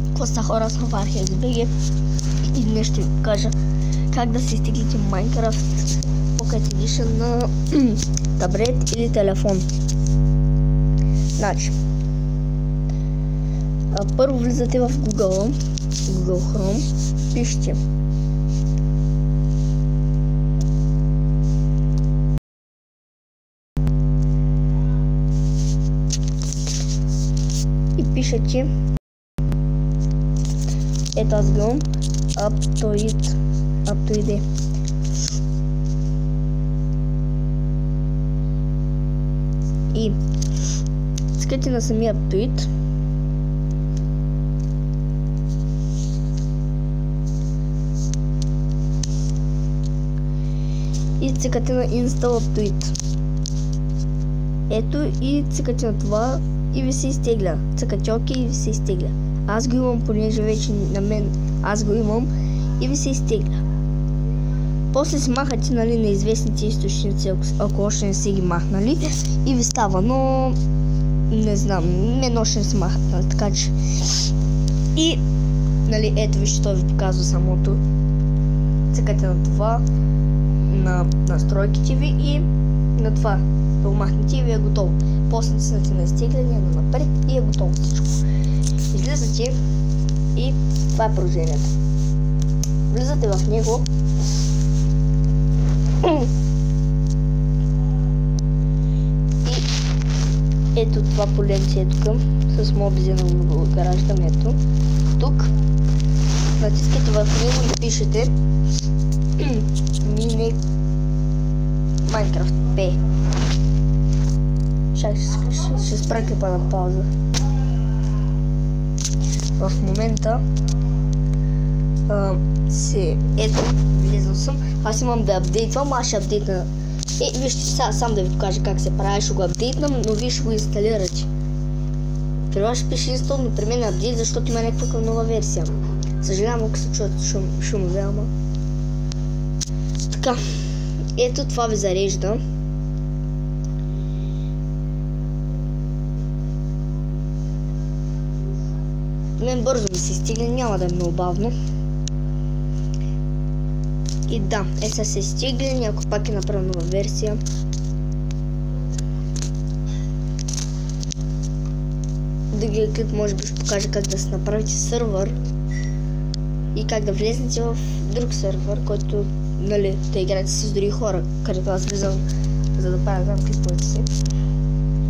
Какво са хора, с Farhex.bg и днес ще ви покажа как да си изтеглите Minecraft Pocket Edition на таблет или телефон. Значи, първо влизате в Google Chrome, пишете и пишете ето аз гледам Aptoide. И цъкате на самия Aptoide. И цъкате на Install Aptoide. Ето и цъкате на това и ви се изтегля. Цъкате ОК и ви се изтегля. Аз го имам, понеже вече на мен аз го имам и ви се изтегля. После си махате, нали, неизвестните източници, ако още не си ги махнали и ви става, но не знам, мен още не си махнали, така че и, нали, ето вижте, той ви показва самото. Цъкате на това, на настройките ви и на това да го махнете и ви е готово. После цъкате на изтегляне, на напред и е готово всичко. Излизате и това е приложението. Влизате в него и ето това поленце е тук с мобизи на гаражда, ето тук. Натискате в него и пишете Mini Minecraft P. Ще спра клипа на пауза. В момента ето, влизам съм. Аз имам да апдейтвам, аз ще апдейтна. Вижте сега сам да ви покажа как се прави, ще го апдейтнам, но вие ще го инсталирате. При вас ще пише инстал, но при мен е апдейт, защото има някаква нова версия. Съжалявам, ако се чуят шумове, ама. Така, ето това ви зарежда. Мен бързо ми се стигне, няма да е много бавно. И да, сега се стигне, някой пак е направил нова версия. Другия клип може би ще покажа как да се направите сървър и как да влезнете в друг сървър, който, нали, да играете с други хора, където аз влизам, за да правя там клиповете си.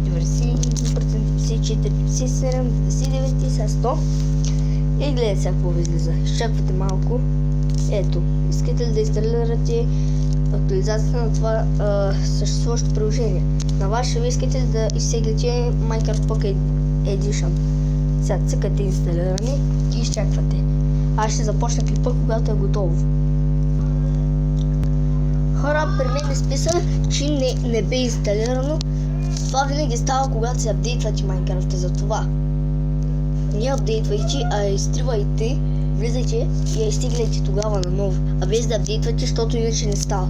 91%, 54%, 57%, 59% и сега 100%. И гледайте сега какво ви излиза. Изчаквате малко. Ето, искате ли да инсталирате актуализацията на това съществуващо приложение? На ваше ви искате ли да изтеглите Minecraft Pocket Edition? Сега цъкате инсталиране и изчаквате. Аз ще започна клипа, когато е готово. Хора, при мен изписа, че не бе инсталирано. Това винаги става, когато се апдейтвате Minecraft, за това. Не апдейтвайте, а изтривайте, влизайте и я изтегляйте тогава наново, а без да апдейтвате, защото иначе не става.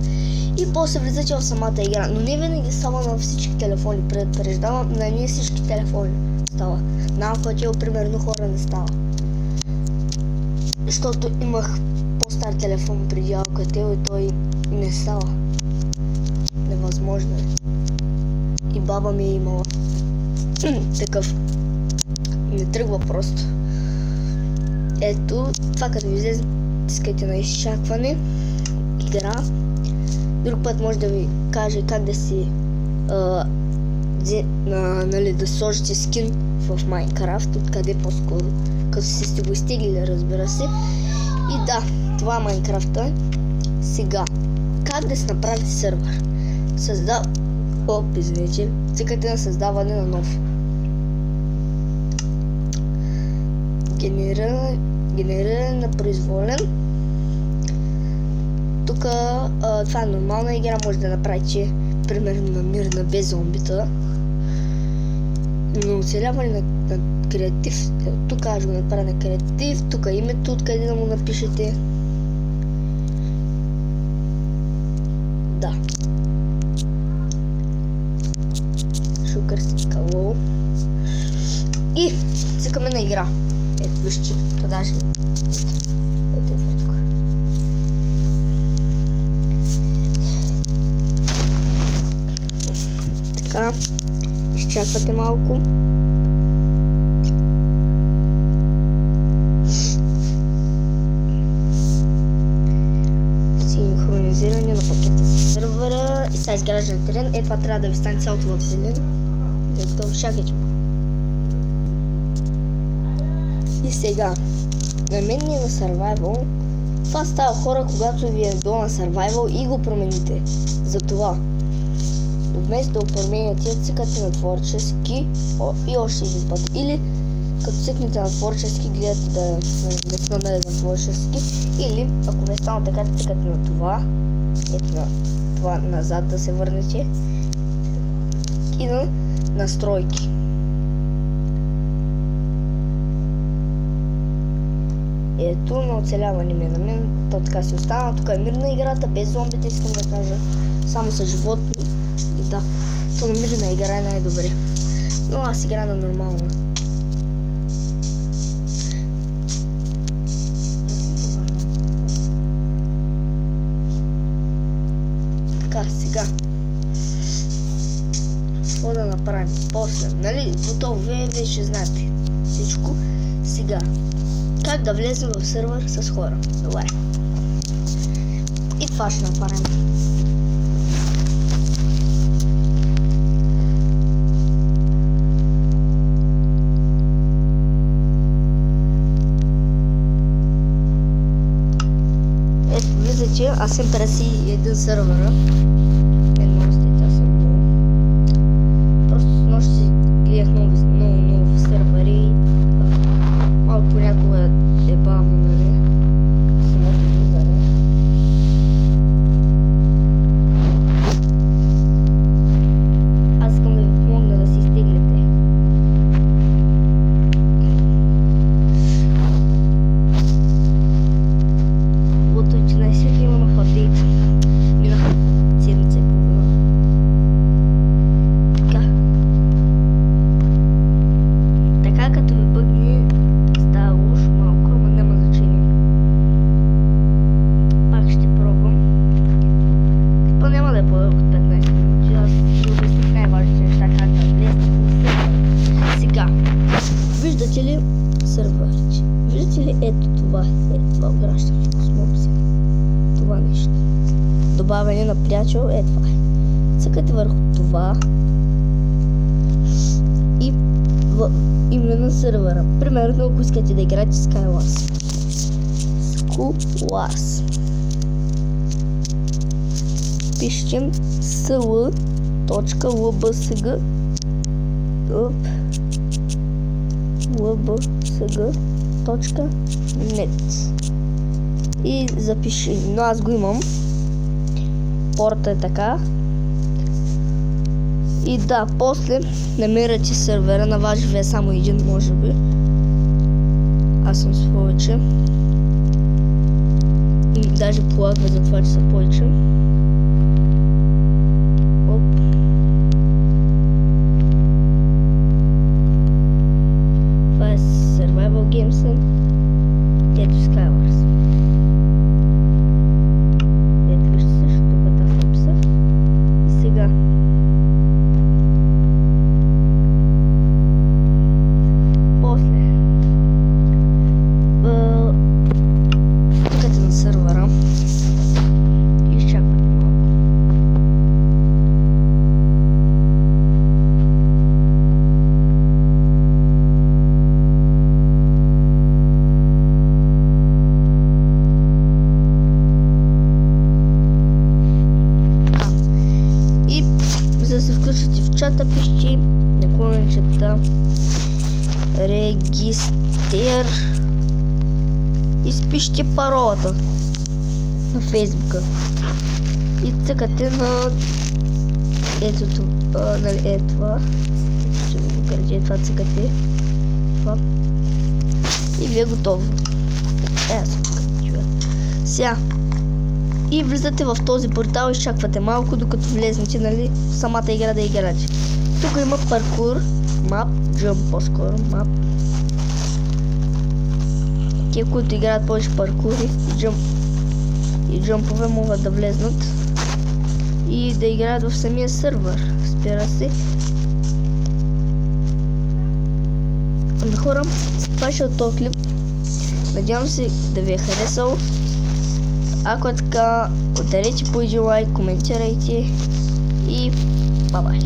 И после влизате в самата игра, но не винаги става на всички телефони, предупреждавам, на не всички телефони става. На Alcatel, примерно, хора не става. Защото имах по-стар телефон преди Alcatel и той не става. Невъзможно е. И баба ми е имала такъв. Не тръгва просто. Ето, това като ви излезе, искайте на изчакване, игра. Друг път може да ви каже как да си нали, да сложите скин в Minecraft, откъде по-скоро, като сте го изтеглили, разбира се. И да, това е Minecraft. Сега, как да си направите сървър? Извинете, цъкате на създаване на нов. Генериране на произволен. Тук това е нормална игра, може да направите примерно на мирна без зомбита. Но оцеляване на креатив, тук аз го направя на креатив, тук е името, откъде да му напишете. Да. Шукърски кало. И цъкаме на игра. Ето вижте, то даже ето тук. Така, изчаквате малко. Синхронизиране на пакета с сървъра и сега изграждане терен. Е, това трябва да ви стане цялото в зелен. Ето, чакайте. И сега, на мен ни е на Survival. Това става хора, когато ви е долу на Survival и го промените. Затова, вместо да го променяте, цъкате на творчески и още един път. Или като цъкнете на творчески, гледате да не на творчески. Или, ако ви е станало така, цъкате на това. Ето на това назад да се върнете. И на настройки. Ето на оцеляване ми на мен, то така си остана. Тук е мирна играта, без зомбите, искам да кажа. Само са животни. И да, то на мирна игра е най-добре. Но аз игра на нормална. Така, сега. Какво да направим? После, нали? Готово, вие вече знаете всичко. Сега. Как да влезем в сървър с хора. Добре. И това ще направим. Ето, виждате, аз съм преси един сървъра. Едно стите, аз съм много. Просто с нощи гледах много сървъри. Малко понякога е бавно, нали? Самото влизане. Аз искам да ви помогна да си изтеглите. Хубавото е, че най-сетне имаме апдейт. Минаха седмица и половина. Така като ви бъгне става уж малко, ама няма значение. Пак ще пробвам. Това няма да е по-дълго от 15 минути. Аз ви обясних най-важните неща, как да влезете в сървър. Сега, виждате ли сървърче? Виждате ли ето това? Ето това ограждане. Това нещо. Добавяне на приятел, ето това е. Цъкате върху това и именно на сървъра. Примерно, ако искате да играете Skywars. Skywars. Пишем sl.lbsg lbsg.net и запиши. Но аз го имам. Порта е така. И да, после намирате сървъра, на вас живее само един, може би. Аз съм с повече. И даже полагва за това, че са повече. Оп. Това е Survival Games. Ето Skywars. Ето вижте също, тук аз написах. И сега. За да се включите в чата, пишете наклончета регистър и спишете паролата на Фейсбука и цъкате на ето това, нали, ето това, ще ви го кажа, това цъкате това и ви е готово. Сега и влизате в този портал и изчаквате малко, докато влезнете, нали, в самата игра да играте. Тук има паркур, Jump по-скоро, map. Те, които играят повече паркури и джампове, могат да влезнат и да играят в самия сървър, разбира се. Ами хора, това ще е от този клип. Надявам се да ви е харесал. Ако е така, ударете по един лайк, коментирайте и бай-бай.